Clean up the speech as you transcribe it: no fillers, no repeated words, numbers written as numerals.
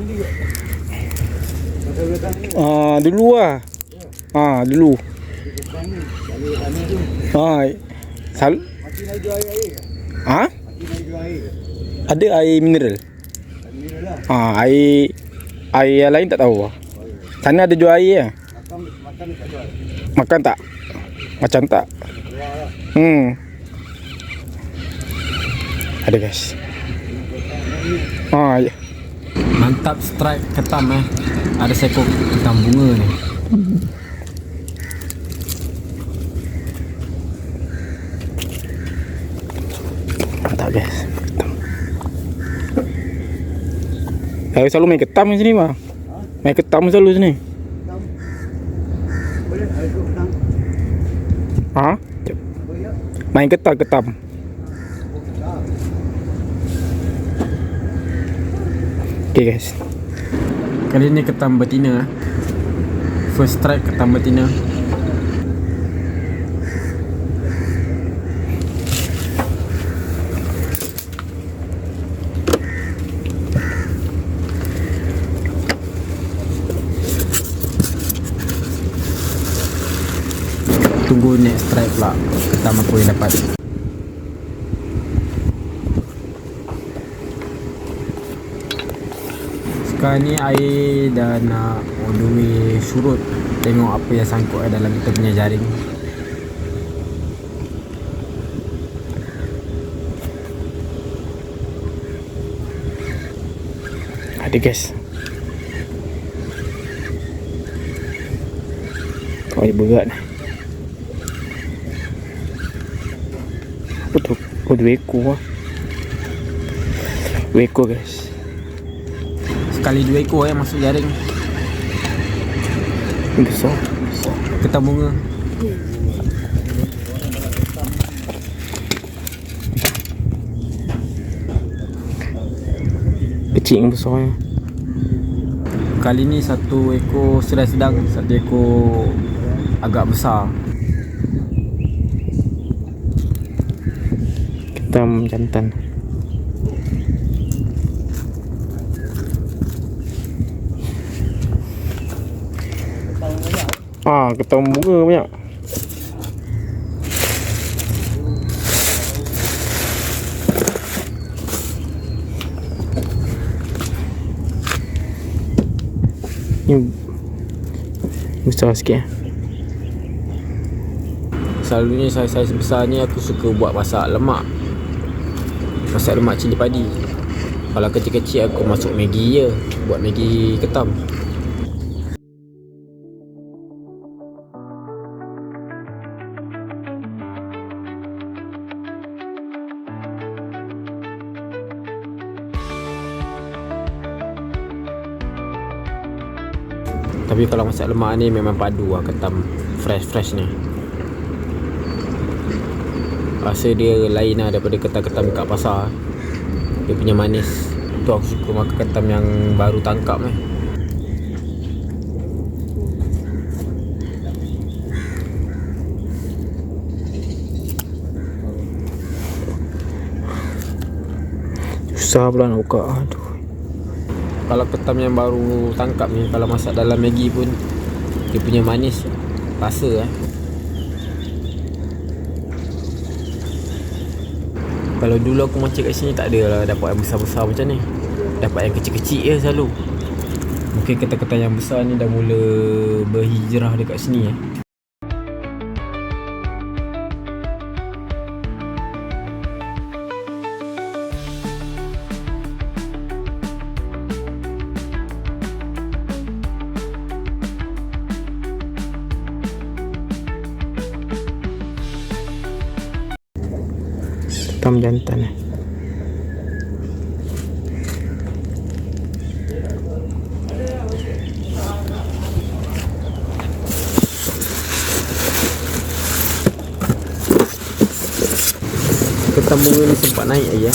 Dulu lah. Dulu. Ada air mineral. Air yang lain tak tahu lah. Sana ada jual air lah. Makan tak? Macam tak. Ada guys. Ya. Mantap strike ketam Ada seekor ketam bunga ni. Mantap guys. Saya selalu main ketam di sini bang. Main ketam selalu sini. Main ketam. Okay guys. Kali ni ketam betina. First strike ketam betina. Tunggu next strike pula. Ketam apa yang dapat. Sekarang ni air dah nak on the way surut. Tengok apa yang sangkut dalam kita punya jaring. Ada guys. Air berat. Apa tu? Dua ekor lah. 2 ekor guys. Sekali 2 ekor masuk jaring. Besar. Ketam bunga. Kecil yang besar. Kali ni 1 ekor sedang, 1 ekor agak besar. Ketam jantan. Ketam bunga banyak. Ni besar sikit. Selalunya saiz besar ni aku suka buat masak lemak. Masak lemak cili padi. Kalau kecil-kecil aku masuk Maggi je. Buat Maggi ketam. Tapi kalau masak lemak ni memang padu lah ketam fresh ni. Rasa dia lain lah daripada ketam-ketam kat pasar. Dia punya manis. Tu aku suka makan ketam yang baru tangkap ni. Susah pula nak buka. Aduh. Kalau ketam yang baru tangkap ni, kalau masak dalam Maggi pun dia punya manis rasa Kalau dulu aku mancing kat sini tak ada lah dapat yang besar-besar macam ni. Dapat yang kecil-kecil je selalu. Mungkin ketam-ketam yang besar ni dah mula berhijrah dekat sini Ketam jantan. Ketam bunga ni sempat naik lagi